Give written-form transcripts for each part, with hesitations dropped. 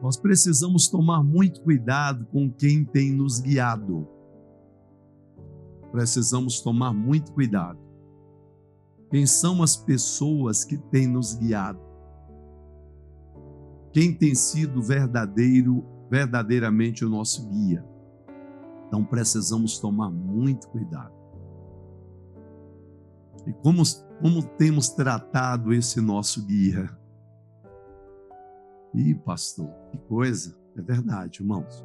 Nós precisamos tomar muito cuidado com quem tem nos guiado. Precisamos tomar muito cuidado. Quem são as pessoas que têm nos guiado? Quem tem sido verdadeiramente o nosso guia? Então precisamos tomar muito cuidado. E como temos tratado esse nosso guia? Ih, pastor, que coisa. É verdade, irmãos.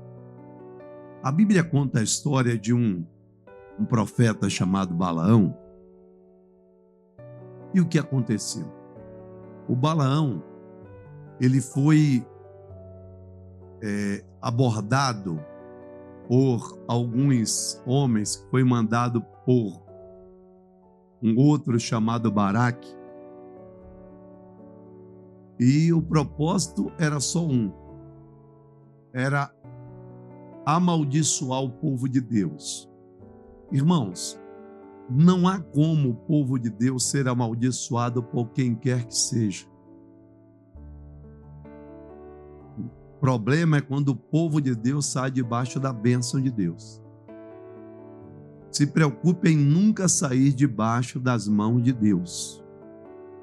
A Bíblia conta a história de um profeta chamado Balaão. E o que aconteceu? O Balaão, ele foi abordado por alguns homens, que foi mandado por um outro chamado Baraque. E o propósito era só um. Era amaldiçoar o povo de Deus. Irmãos, não há como o povo de Deus ser amaldiçoado por quem quer que seja. O problema é quando o povo de Deus sai debaixo da bênção de Deus. Se preocupe em nunca sair debaixo das mãos de Deus.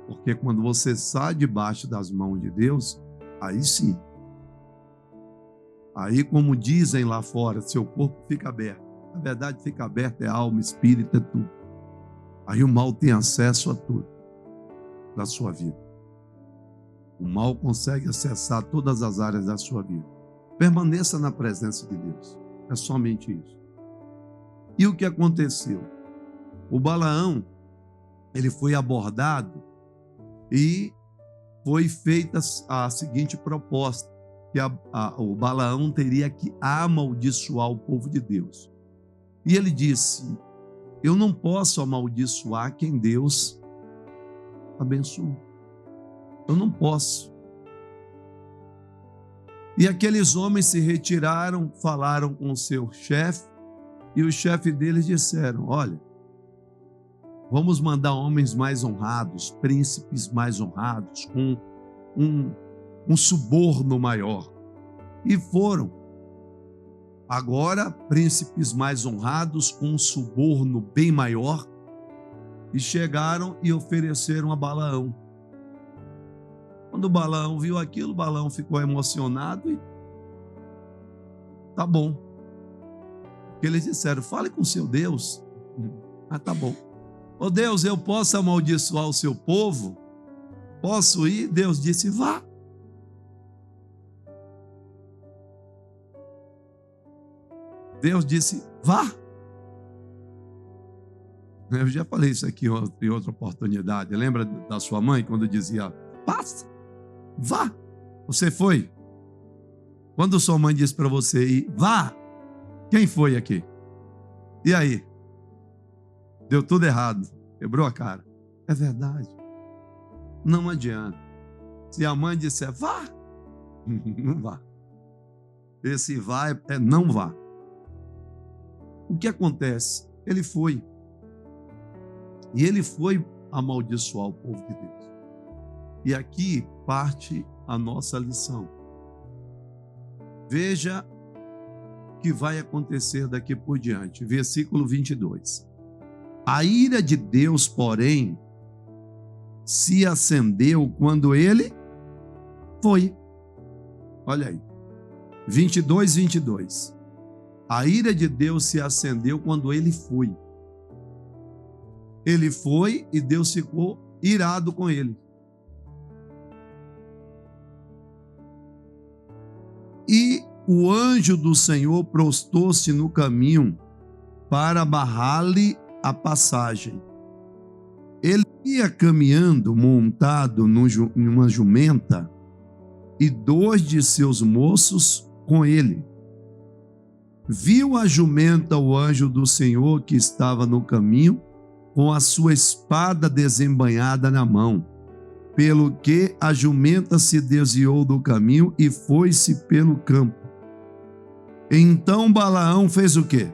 Porque quando você sai debaixo das mãos de Deus, aí sim. Aí, como dizem lá fora, seu corpo fica aberto. Na verdade, fica aberto, é alma, espírito, é tudo. Aí o mal tem acesso a tudo da sua vida. O mal consegue acessar todas as áreas da sua vida. Permaneça na presença de Deus. É somente isso. E o que aconteceu? O Balaão, ele foi abordado e foi feita a seguinte proposta, que o Balaão teria que amaldiçoar o povo de Deus. E ele disse: eu não posso amaldiçoar quem Deus abençoou. Eu não posso. E aqueles homens se retiraram, falaram com o seu chefe, e o chefe deles disseram: olha, vamos mandar homens mais honrados, príncipes mais honrados, com um suborno maior. E foram. Agora, príncipes mais honrados, com um suborno bem maior, e chegaram e ofereceram a Balaão. Quando o Balaão viu aquilo, o Balaão ficou emocionado e tá bom. Porque eles disseram: fale com seu Deus. Ah, tá bom. Ô Deus, eu posso amaldiçoar o seu povo? Posso ir? Deus disse: vá. Deus disse: vá. Eu já falei isso aqui em outra oportunidade. Lembra da sua mãe quando dizia: passa, vá. Você foi? Quando sua mãe disse para você ir, vá. Quem foi aqui? E aí? Deu tudo errado. Quebrou a cara. É verdade. Não adianta. Se a mãe disser vá, não vá. Esse vá é não vá. O que acontece? Ele foi. E ele foi amaldiçoar o povo de Deus. E aqui parte a nossa lição. Veja o que vai acontecer daqui por diante. Versículo 22. A ira de Deus, porém, se acendeu quando ele foi. Olha aí. 22. A ira de Deus se acendeu quando ele foi. Ele foi e Deus ficou irado com ele. E o anjo do Senhor prostou-se no caminho para barrar-lhe a passagem. Ele ia caminhando montado numa jumenta e 2 de seus moços com ele. Viu a jumenta o anjo do Senhor que estava no caminho com a sua espada desembainhada na mão, pelo que a jumenta se desviou do caminho e foi-se pelo campo. Então Balaão fez o quê?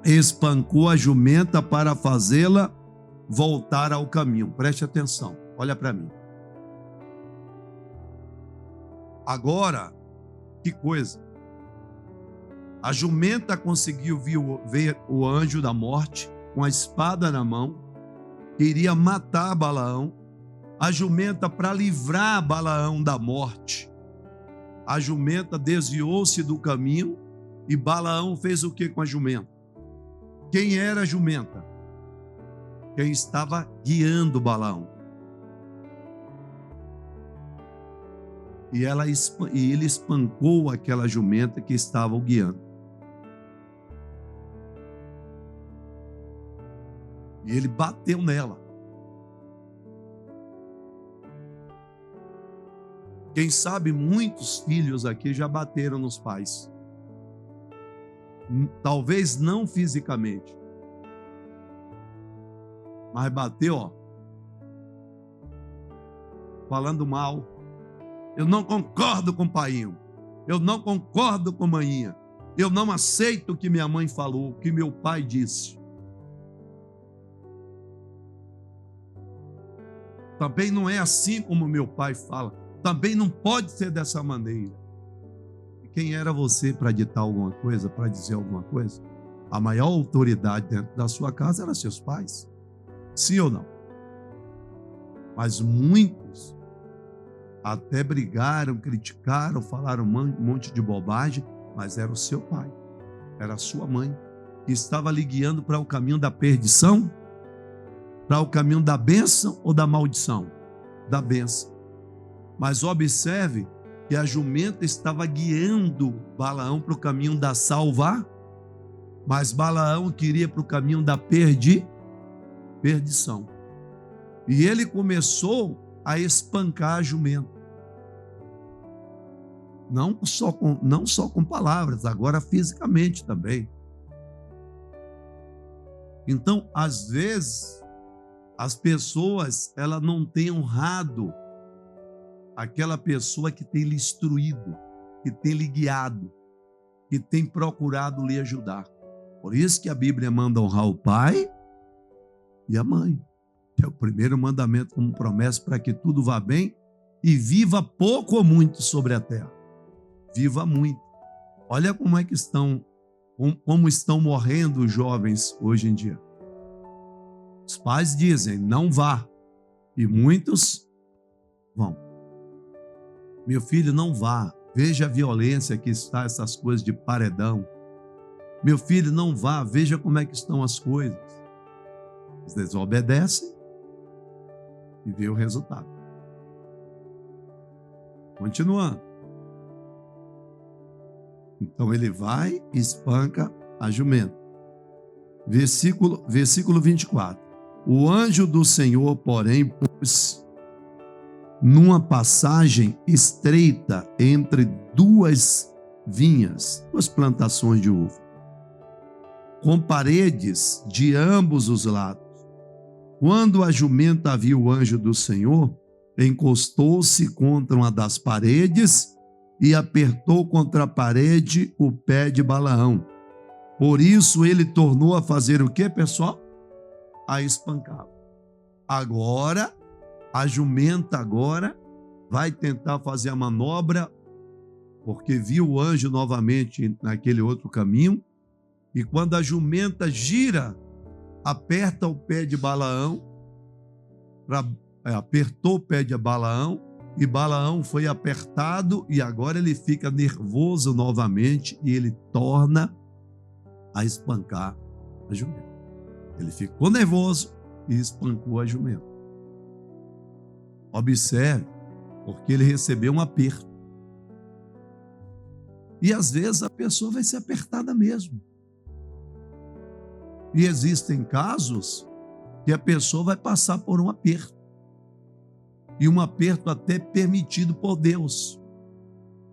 Espancou a jumenta para fazê-la voltar ao caminho. Preste atenção, olha para mim. Agora, Que coisa! A jumenta conseguiu ver o anjo da morte com a espada na mão, que iria matar Balaão. A jumenta, para livrar Balaão da morte, a jumenta desviou-se do caminho e Balaão fez o que com a jumenta? Quem era a jumenta? Quem estava guiando Balaão. E ele espancou aquela jumenta que estava o guiando. E ele bateu nela. Quem sabe muitos filhos aqui já bateram nos pais. Talvez não fisicamente. Mas bateu, ó. Falando mal. Eu não concordo com o painho. Eu não concordo com a maninha. Eu não aceito o que minha mãe falou, o que meu pai disse. Também não é assim como meu pai fala. Também não pode ser dessa maneira. E quem era você para ditar alguma coisa, para dizer alguma coisa? A maior autoridade dentro da sua casa eram seus pais. Sim ou não? Mas muitos até brigaram, criticaram, falaram um monte de bobagem, mas era o seu pai, era a sua mãe, que estava lhe guiando para o caminho da perdição, para o caminho da bênção ou da maldição? Da bênção. Mas observe que a jumenta estava guiando Balaão para o caminho da salvar, mas Balaão queria para o caminho da perdição. E ele começou a espancar a jumenta. Não só com palavras, agora fisicamente também. Então, às vezes, as pessoas, ela não têm honrado aquela pessoa que tem lhe instruído, que tem lhe guiado, que tem procurado lhe ajudar. Por isso que a Bíblia manda honrar o pai e a mãe, que é o primeiro mandamento como promessa para que tudo vá bem e viva pouco ou muito sobre a terra. Viva muito. Olha como é que como estão morrendo os jovens hoje em dia. Os pais dizem, não vá, e muitos vão. Meu filho, não vá. Veja a violência que está, essas coisas de paredão. Meu filho, não vá. Veja como é que estão as coisas. Eles desobedecem e vê o resultado. Continuando. Então ele vai e espanca a jumenta. Versículo 24. O anjo do Senhor, porém, pôs numa passagem estreita entre duas vinhas, duas plantações de uva, com paredes de ambos os lados. Quando a jumenta viu o anjo do Senhor, encostou-se contra uma das paredes e apertou contra a parede o pé de Balaão. Por isso ele tornou a fazer o que, pessoal? A espancá-lo. Agora, a jumenta vai tentar fazer a manobra, porque viu o anjo novamente naquele outro caminho, e quando a jumenta gira, aperta o pé de Balaão, apertou o pé de Balaão, e Balaão foi apertado, e agora ele fica nervoso novamente, e ele torna a espancar a jumenta. Ele ficou nervoso e espancou a jumenta. Observe, porque ele recebeu um aperto. E às vezes a pessoa vai ser apertada mesmo. E existem casos que a pessoa vai passar por um aperto. E um aperto até permitido por Deus.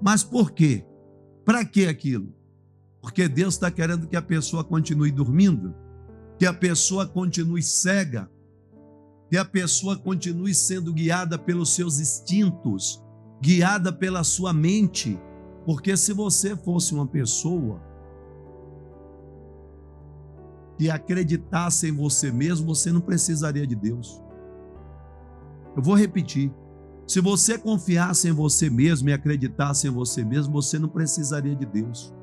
Mas por quê? Para que aquilo? Porque Deus está querendo que a pessoa continue dormindo, que a pessoa continue cega, que a pessoa continue sendo guiada pelos seus instintos, guiada pela sua mente. Porque se você fosse uma pessoa que acreditasse em você mesmo, você não precisaria de Deus. Eu vou repetir. Se você confiasse em você mesmo e acreditasse em você mesmo, você não precisaria de Deus.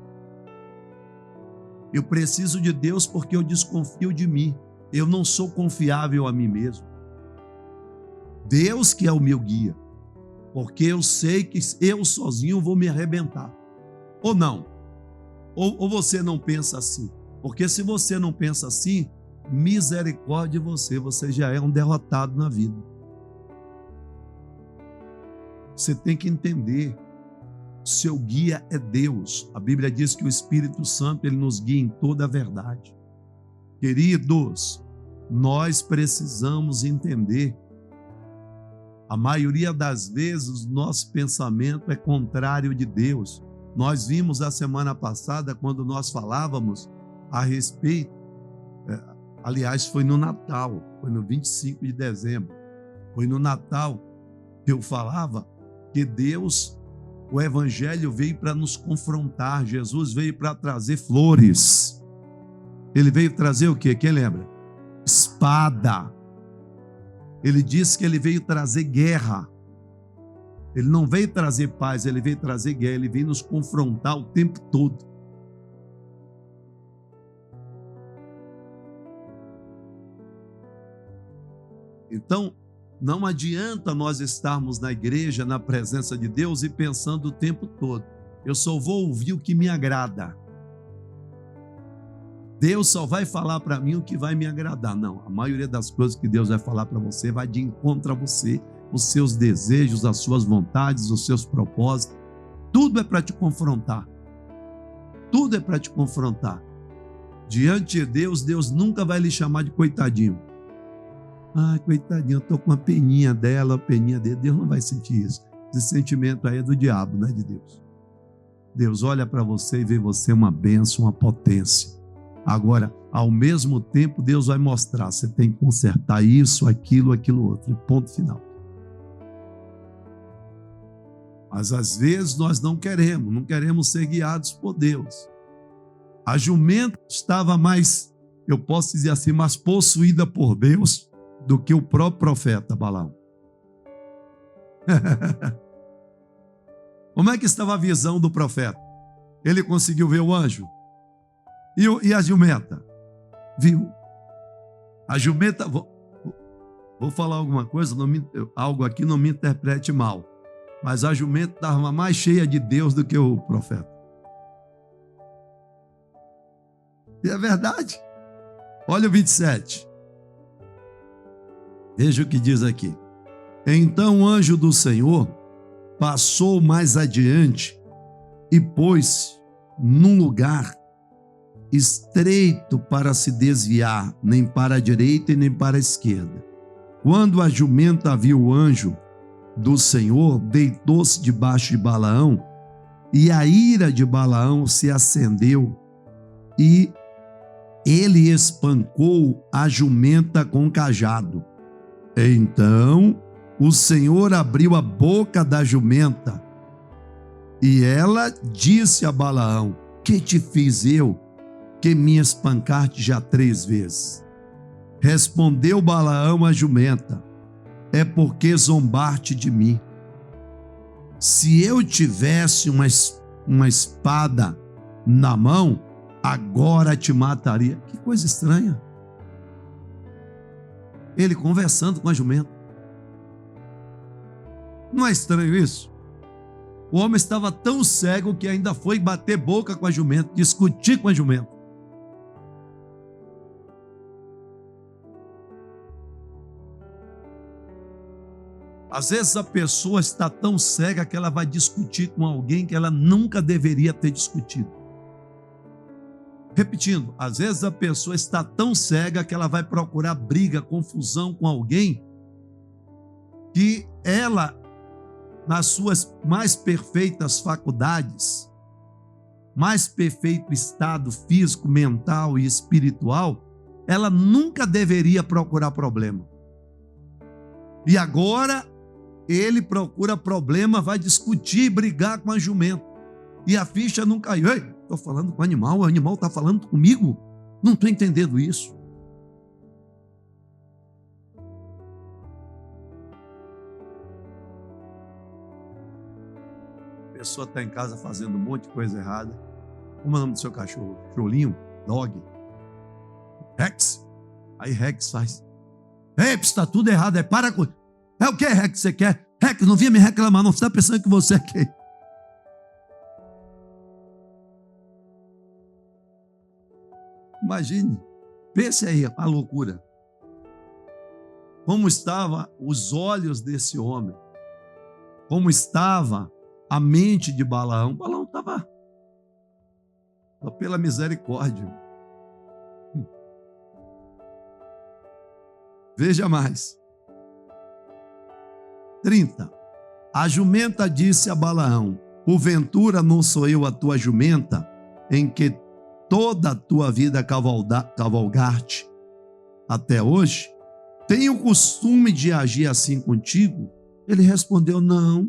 Eu preciso de Deus porque eu desconfio de mim. Eu não sou confiável a mim mesmo. Deus que é o meu guia, porque eu sei que eu sozinho vou me arrebentar. Ou não? Ou você não pensa assim? Porque se você não pensa assim, misericórdia de você, você já é um derrotado na vida. Você tem que entender, seu guia é Deus. A Bíblia diz que o Espírito Santo, ele nos guia em toda a verdade. Queridos, nós precisamos entender, a maioria das vezes o nosso pensamento é contrário de Deus. Nós vimos a semana passada, quando nós falávamos a respeito, aliás, foi no Natal, foi no 25 de dezembro, foi no Natal que eu falava que Deus, o Evangelho veio para nos confrontar, Jesus veio para trazer flores. Ele veio trazer o quê? Quem lembra? Espada. Ele disse que ele veio trazer guerra. Ele não veio trazer paz, ele veio trazer guerra, ele veio nos confrontar o tempo todo. Então, não adianta nós estarmos na igreja, na presença de Deus e pensando o tempo todo, eu só vou ouvir o que me agrada. Deus só vai falar para mim o que vai me agradar. Não, a maioria das coisas que Deus vai falar para você vai de encontro a você, os seus desejos, as suas vontades, os seus propósitos. Tudo é para te confrontar. Tudo é para te confrontar. Diante de Deus, Deus nunca vai lhe chamar de coitadinho. Ah, coitadinho, eu estou com uma peninha dela, a peninha dele. Deus não vai sentir isso. Esse sentimento aí é do diabo, não é de Deus. Deus olha para você e vê você uma bênção, uma potência. Agora, ao mesmo tempo, Deus vai mostrar, você tem que consertar isso, aquilo, aquilo outro, e ponto final. Mas às vezes nós não queremos ser guiados por Deus. A jumenta estava mais, eu posso dizer assim, mais possuída por Deus do que o próprio profeta Balaão. Como é que estava a visão do profeta? Ele conseguiu ver o anjo? E a jumenta? Viu? A jumenta, vou falar alguma coisa, algo aqui, não me interprete mal, mas a jumenta estava mais cheia de Deus do que o profeta. E é verdade. Olha o 27. Veja o que diz aqui. Então o anjo do Senhor passou mais adiante e pôs-se num lugar estreito para se desviar, nem para a direita e nem para a esquerda. Quando a jumenta viu o anjo do Senhor, deitou-se debaixo de Balaão, e a ira de Balaão se acendeu, e ele espancou a jumenta com cajado. Então o Senhor abriu a boca da jumenta, e ela disse a Balaão: que te fiz eu, que me espancaste já 3 vezes? Respondeu Balaão à jumenta: é porque zombaste de mim. Se eu tivesse uma espada na mão, agora te mataria. Que coisa estranha. Ele conversando com a jumenta. Não é estranho isso? O homem estava tão cego que ainda foi bater boca com a jumenta, discutir com a jumenta. Às vezes a pessoa está tão cega que ela vai discutir com alguém que ela nunca deveria ter discutido. Repetindo, às vezes a pessoa está tão cega que ela vai procurar briga, confusão com alguém que ela, nas suas mais perfeitas faculdades, mais perfeito estado físico, mental e espiritual, ela nunca deveria procurar problema. E agora ele procura problema, vai discutir, brigar com a jumenta. E a ficha não caiu. Ei, estou falando com o animal está falando comigo? Não estou entendendo isso. pessoa está em casa fazendo um monte de coisa errada. Como é o nome do seu cachorro? Cholinho? Dog? Rex? Aí Rex faz. Ei, está tudo errado. Para com... É o que, Rex, você quer? Rex, não vinha me reclamar, não. Você está pensando que você é quem? Imagine. Pense aí a loucura. Como estavam os olhos desse homem. Como estava a mente de Balaão. Balaão estava pela misericórdia. Veja mais. 30. A jumenta disse a Balaão: porventura não sou eu a tua jumenta, em que toda a tua vida cavalgar-te até hoje? Tenho o costume de agir assim contigo? Ele respondeu: não.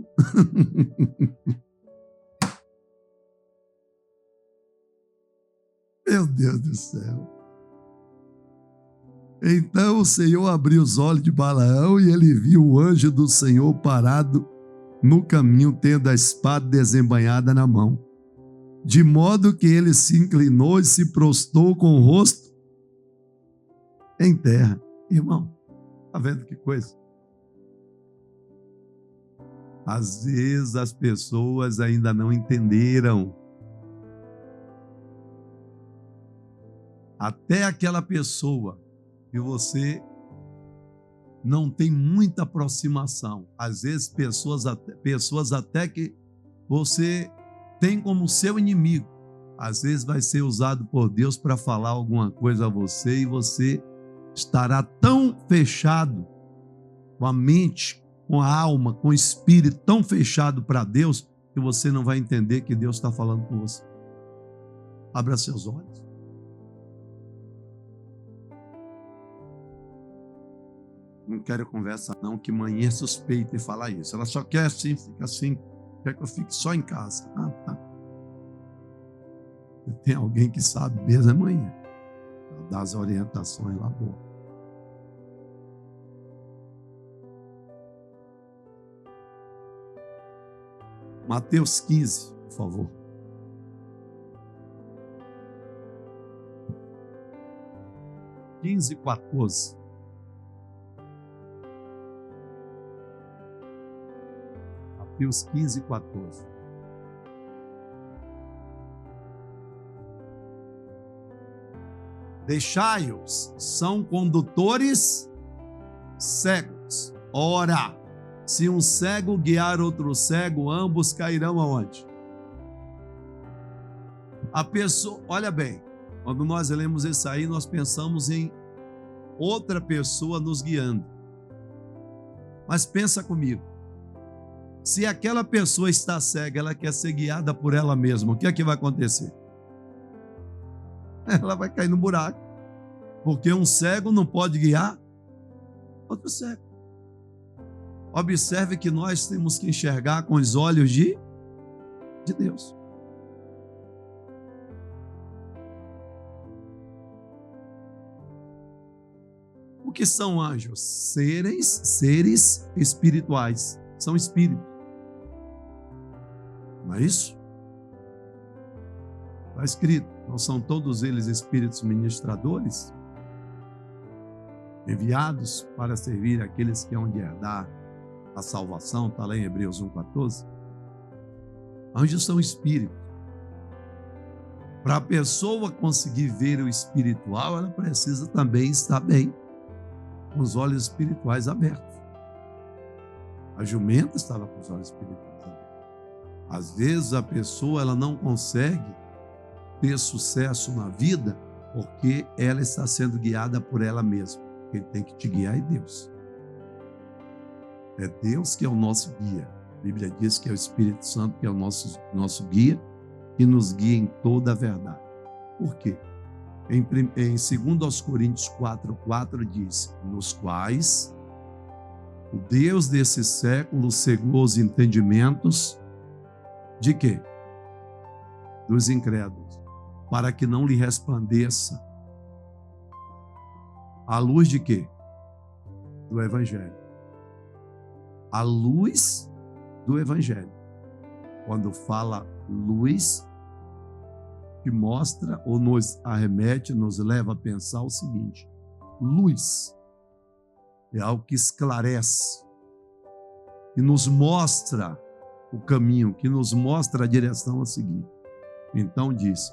Meu Deus do céu. Então o Senhor abriu os olhos de Balaão e ele viu o anjo do Senhor parado no caminho, tendo a espada desembainhada na mão. De modo que ele se inclinou e se prostrou com o rosto em terra. Irmão, está vendo que coisa? Às vezes as pessoas ainda não entenderam. Até aquela pessoa que você não tem muita aproximação. Às vezes pessoas até que você tem como seu inimigo. Às vezes vai ser usado por Deus para falar alguma coisa a você e você estará tão fechado com a mente, com a alma, com o espírito, tão fechado para Deus que você não vai entender que Deus está falando com você. Abra seus olhos. Não quero conversa não, que mãe é suspeita em falar isso. Ela só quer assim, fica assim, quer que eu fique só em casa. Ah, tá. Tem alguém que sabe mesmo, é manhã. Ela dá as orientações lá, boa. Mateus 15, por favor. (15, 14). Mateus 15, 14. Deixai-os, são condutores cegos. Ora, se um cego guiar outro cego, ambos cairão aonde? A pessoa, olha bem, quando nós lemos isso aí, nós pensamos em outra pessoa nos guiando. Mas pensa comigo. Se aquela pessoa está cega, ela quer ser guiada por ela mesma, o que é que vai acontecer? Ela vai cair no buraco. Porque um cego não pode guiar outro cego. Observe que nós temos que enxergar com os olhos de Deus. O que são anjos? Seres espirituais. São espíritos. Não é isso? Está escrito. Não são todos eles espíritos ministradores? Enviados para servir aqueles que hão de herdar a salvação. Está lá em Hebreus 1,14. Anjos são espíritos. Para a pessoa conseguir ver o espiritual, ela precisa também estar bem, com os olhos espirituais abertos. A jumenta estava com os olhos espirituais abertos. Às vezes a pessoa ela não consegue ter sucesso na vida porque ela está sendo guiada por ela mesma. Quem tem que te guiar é Deus. É Deus que é o nosso guia. A Bíblia diz que é o Espírito Santo que é o nosso guia e nos guia em toda a verdade. Por quê? Em 2 Coríntios 4,4 diz: nos quais o Deus desse século cegou os entendimentos de quê? Dos incrédulos, para que não lhe resplandeça a luz de quê? Do Evangelho. A luz do Evangelho. quando fala luz, que mostra ou nos arremete, nos leva a pensar o seguinte: luz é algo que esclarece, que nos mostra o caminho, que nos mostra a direção a seguir. Então diz: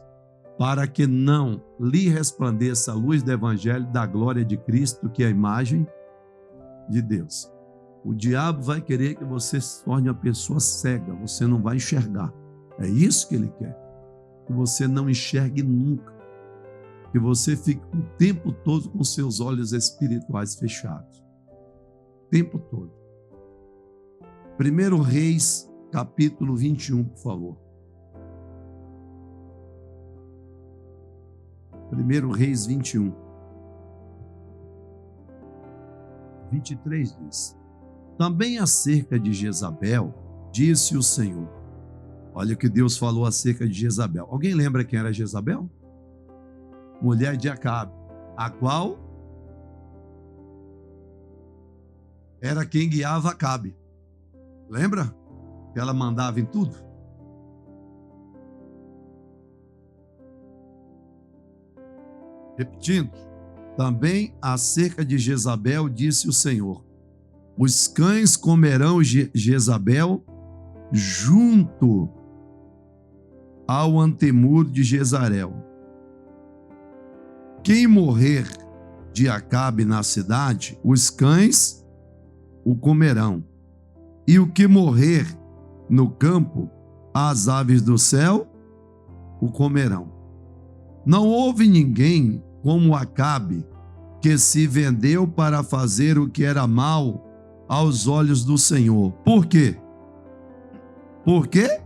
para que não lhe resplandeça a luz do evangelho da glória de Cristo, que é a imagem de Deus. O diabo vai querer que você se torne uma pessoa cega, você não vai enxergar. É isso que ele quer. Que você não enxergue nunca. Que você fique o tempo todo com seus olhos espirituais fechados. O tempo todo. 1 Reis, capítulo 21, por favor. 1 Reis 21. 23 diz: também acerca de Jezabel, disse o Senhor. Olha o que Deus falou acerca de Jezabel. Alguém lembra quem era Jezabel? Mulher de Acabe, a qual era quem guiava Acabe. Lembra? Que ela mandava em tudo. Repetindo, também acerca de Jezabel, disse o Senhor: os cães comerão Jezabel junto ao antemuro de Jezarel. Quem morrer de Acabe na cidade, os cães o comerão. E o que morrer no campo, as aves do céu o comerão. Não houve ninguém como Acabe, que se vendeu para fazer o que era mal aos olhos do Senhor. Por quê? Por quê?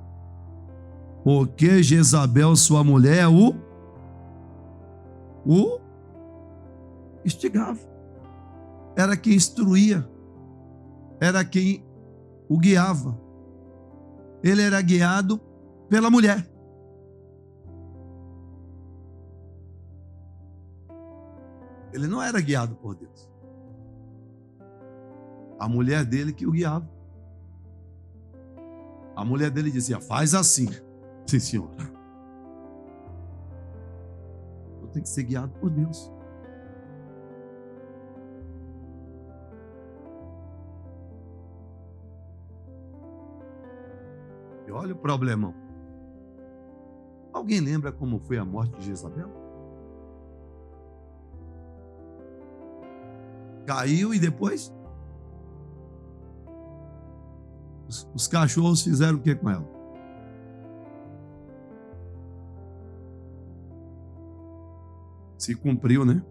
Porque Jezabel, sua mulher, o instigava. Era quem instruía. Era quem o guiava. Ele era guiado pela mulher. Ele não era guiado por Deus. A mulher dele que o guiava. A mulher dele dizia: faz assim. Sim, senhora. Eu tenho que ser guiado por Deus. E olha o problemão. Alguém lembra como foi a morte de Jezabel? Caiu e depois? Os cachorros fizeram o que com ela? Se cumpriu, né?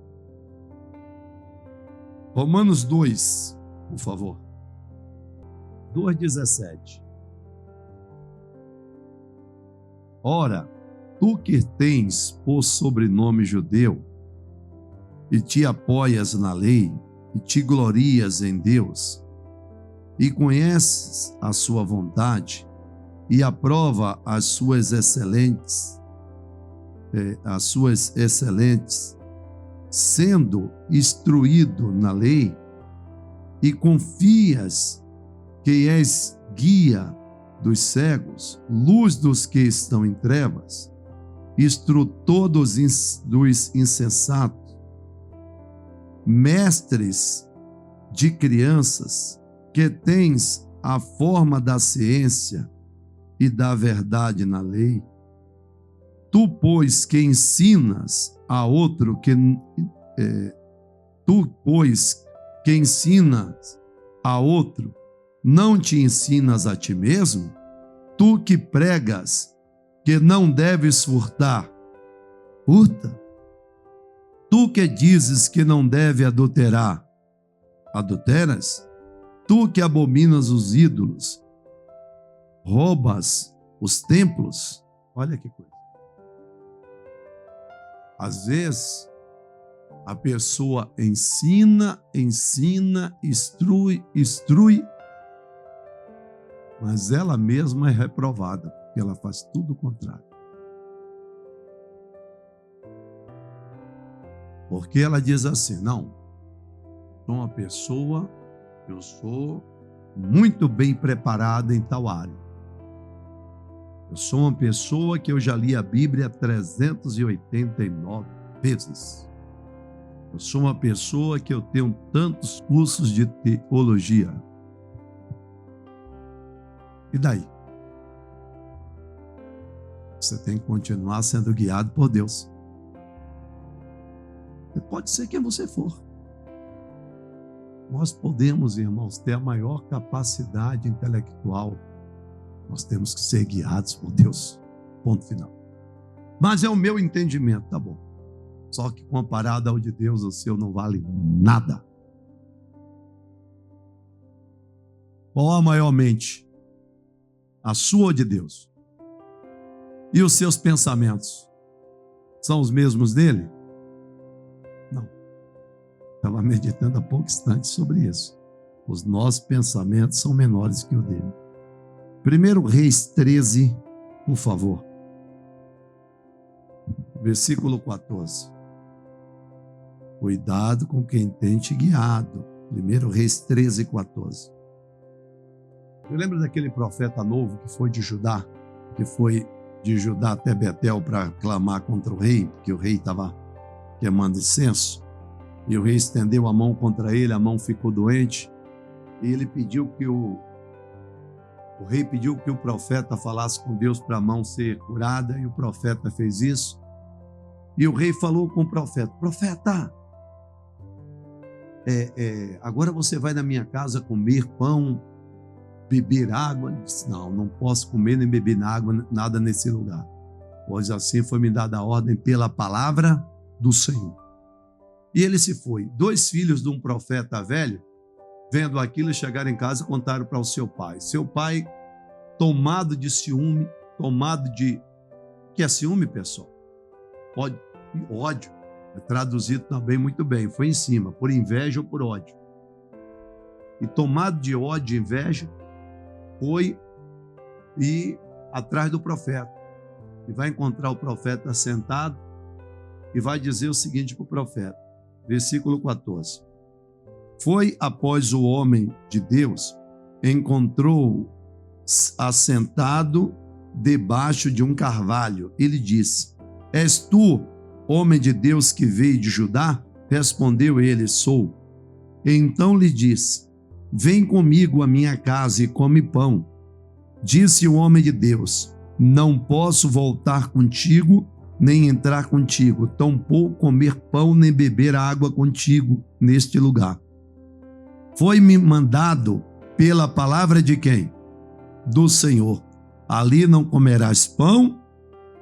Romanos 2, por favor. 2,17. Ora, tu que tens por sobrenome judeu, e te apoias na lei, e te glorias em Deus, e conheces a sua vontade, e aprova as suas excelentes, sendo instruído na lei, e confias que és guia dos cegos, luz dos que estão em trevas, instrutor dos insensatos, mestres de crianças, que tens a forma da ciência e da verdade na lei. Tu, pois, que ensinas a outro, não te ensinas a ti mesmo? Tu que pregas que não deves furtar, furta. Tu que dizes que não deve adulterar, adulteras. Tu que abominas os ídolos, roubas os templos. Olha que coisa. Às vezes, a pessoa ensina, instrui, mas ela mesma é reprovada, porque ela faz tudo o contrário. Porque ela diz assim: não, sou uma pessoa, eu sou muito bem preparada em tal área. Eu sou uma pessoa que eu já li a Bíblia 389 vezes. Eu sou uma pessoa que eu tenho tantos cursos de teologia. E daí? Você tem que continuar sendo guiado por Deus. Você pode ser quem você for. Nós podemos, irmãos, ter a maior capacidade intelectual. Nós temos que ser guiados por Deus. Ponto final. Mas é o meu entendimento, tá bom. Só que comparado ao de Deus, o seu não vale nada. Qual a maior mente? A sua ou de Deus? E os seus pensamentos? São os mesmos dele? Não. Estava meditando há pouco instante sobre isso. Os nossos pensamentos são menores que o dele. 1 Reis 13, por favor. Versículo 14. Cuidado com quem tem te guiado. 1 Reis 13, 14. Eu lembro daquele profeta novo que foi de Judá, até Betel para clamar contra o rei, porque o rei estava queimando incenso, e o rei estendeu a mão contra ele, a mão ficou doente, e ele pediu que o rei pediu que o profeta falasse com Deus para a mão ser curada, e o profeta fez isso. E o rei falou com o profeta: profeta, agora você vai na minha casa comer pão, beber água. Ele disse: não posso comer nem beber água, nada nesse lugar, pois assim foi me dada a ordem pela palavra do Senhor. E ele se foi. 2 filhos de um profeta velho, vendo aquilo, chegaram em casa e contaram para o seu pai. Seu pai, tomado de ciúme, que é ciúme, pessoal? Ódio. É traduzido também muito bem. Foi em cima, por inveja ou por ódio. E tomado de ódio e inveja, foi e atrás do profeta. E vai encontrar o profeta sentado e vai dizer o seguinte para o profeta. Versículo 14. Foi após o homem de Deus, encontrou-o assentado debaixo de um carvalho. Ele disse: és tu, homem de Deus que veio de Judá? Respondeu ele: sou. Então lhe disse: vem comigo à minha casa e come pão. Disse o homem de Deus: não posso voltar contigo, nem entrar contigo, tampouco comer pão, nem beber água contigo neste lugar. Foi-me mandado pela palavra de quem? Do Senhor. Ali não comerás pão,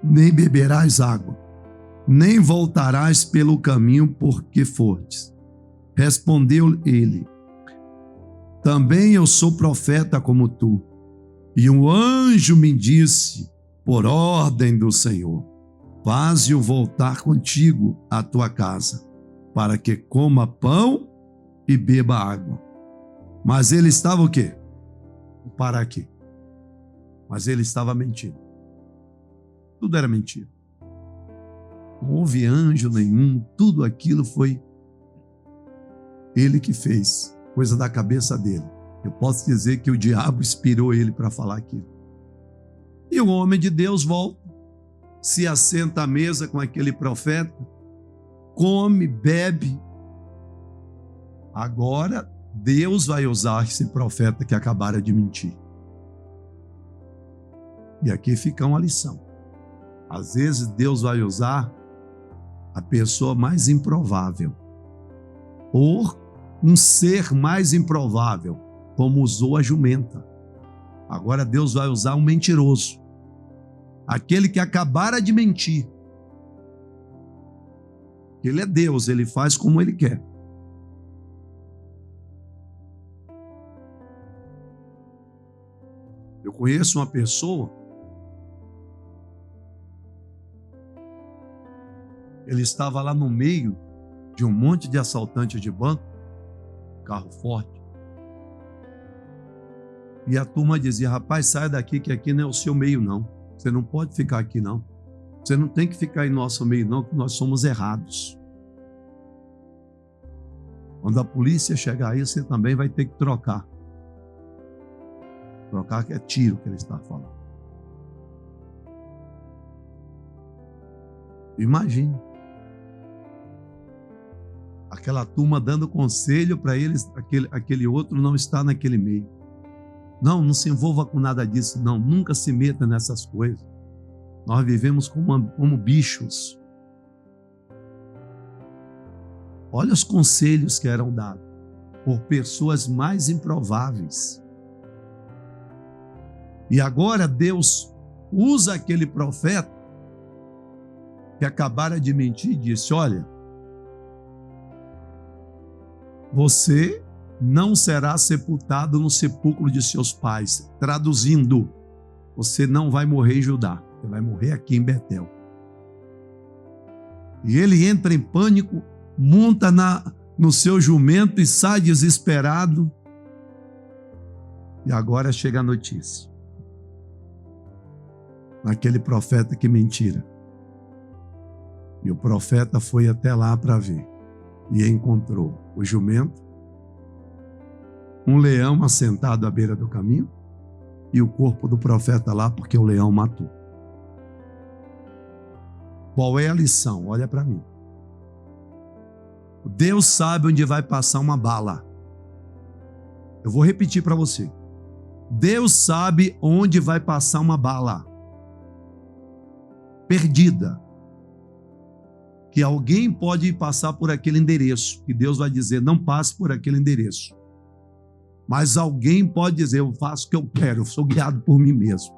nem beberás água, nem voltarás pelo caminho por que fortes. Respondeu ele: também eu sou profeta como tu. E um anjo me disse, por ordem do Senhor: faze-o voltar contigo à tua casa, para que coma pão e beba água. Mas ele estava o quê? Para quê? Mas ele estava mentindo. Tudo era mentira. Não houve anjo nenhum, tudo aquilo foi ele que fez, coisa da cabeça dele. Eu posso dizer que o diabo inspirou ele para falar aquilo. E o homem de Deus volta, se assenta à mesa com aquele profeta, come, bebe. Agora Deus vai usar esse profeta que acabara de mentir. E aqui fica uma lição. Às vezes Deus vai usar a pessoa mais improvável, ou um ser mais improvável, como usou a jumenta. Agora Deus vai usar um mentiroso, aquele que acabara de mentir. Ele é Deus, ele faz como ele quer. Eu conheço uma pessoa, ele estava lá no meio de um monte de assaltantes de banco, carro forte, e a turma dizia: rapaz, sai daqui que aqui não é o seu meio não, você não pode ficar aqui não, você não tem que ficar em nosso meio não, que nós somos errados. Quando a polícia chegar aí, você também vai ter que trocar que é tiro que ele está falando. Imagine. Aquela turma dando conselho para eles, aquele outro não está naquele meio. Não se envolva com nada disso, não. Nunca se meta nessas coisas. Nós vivemos como bichos. Olha os conselhos que eram dados por pessoas mais improváveis. E agora Deus usa aquele profeta que acabara de mentir e disse: olha, você não será sepultado no sepulcro de seus pais. Traduzindo, você não vai morrer em Judá, você vai morrer aqui em Betel. E ele entra em pânico, monta no seu jumento e sai desesperado. E agora chega a notícia. Naquele profeta que mentira. E o profeta foi até lá para ver. E encontrou o jumento, um leão assentado à beira do caminho e o corpo do profeta lá porque o leão matou. Qual é a lição? Olha para mim. Deus sabe onde vai passar uma bala. Eu vou repetir para você. Deus sabe onde vai passar uma bala perdida. Que alguém pode passar por aquele endereço, que Deus vai dizer, não passe por aquele endereço. Mas alguém pode dizer, eu faço o que eu quero, eu sou guiado por mim mesmo.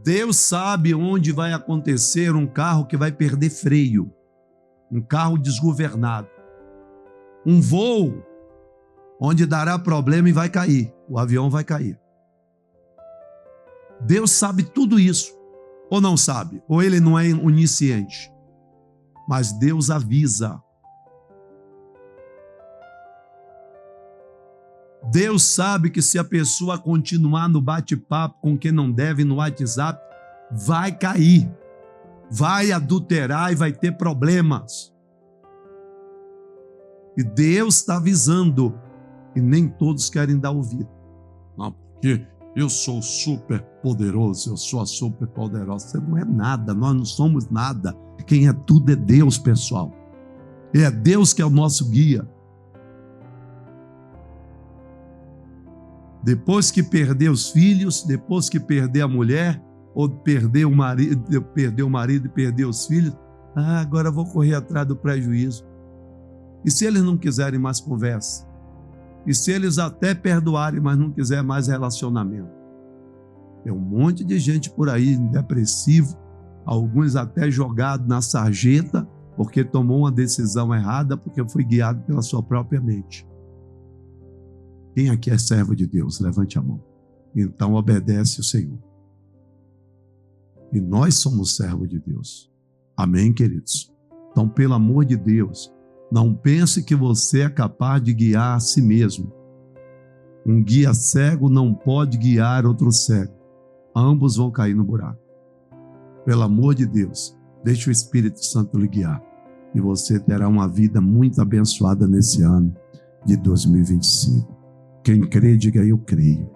Deus sabe onde vai acontecer um carro que vai perder freio, um carro desgovernado, um voo onde dará problema e vai cair, o avião vai cair. Deus sabe tudo isso, ou não sabe, ou ele não é onisciente, mas Deus avisa. Deus sabe que se a pessoa continuar no bate-papo com quem não deve no WhatsApp, vai cair, vai adulterar e vai ter problemas. E Deus está avisando, e nem todos querem dar ouvido. Não, porque eu sou super poderoso, eu sou a super poderosa. Você não é nada, nós não somos nada. Quem é tudo é Deus, pessoal. É Deus que é o nosso guia. Depois que perder os filhos, depois que perder a mulher, ou perder o marido e perder os filhos, agora vou correr atrás do prejuízo. E se eles não quiserem mais conversa? E se eles até perdoarem, mas não quiserem mais relacionamento? Tem um monte de gente por aí depressivo, alguns até jogados na sarjeta, porque tomou uma decisão errada, porque foi guiado pela sua própria mente. Quem aqui é servo de Deus? Levante a mão. Então obedece o Senhor. E nós somos servos de Deus. Amém, queridos? Então, pelo amor de Deus, não pense que você é capaz de guiar a si mesmo. Um guia cego não pode guiar outro cego. Ambos vão cair no buraco. Pelo amor de Deus, deixe o Espírito Santo lhe guiar. E você terá uma vida muito abençoada nesse ano de 2025. Quem crê, diga eu creio.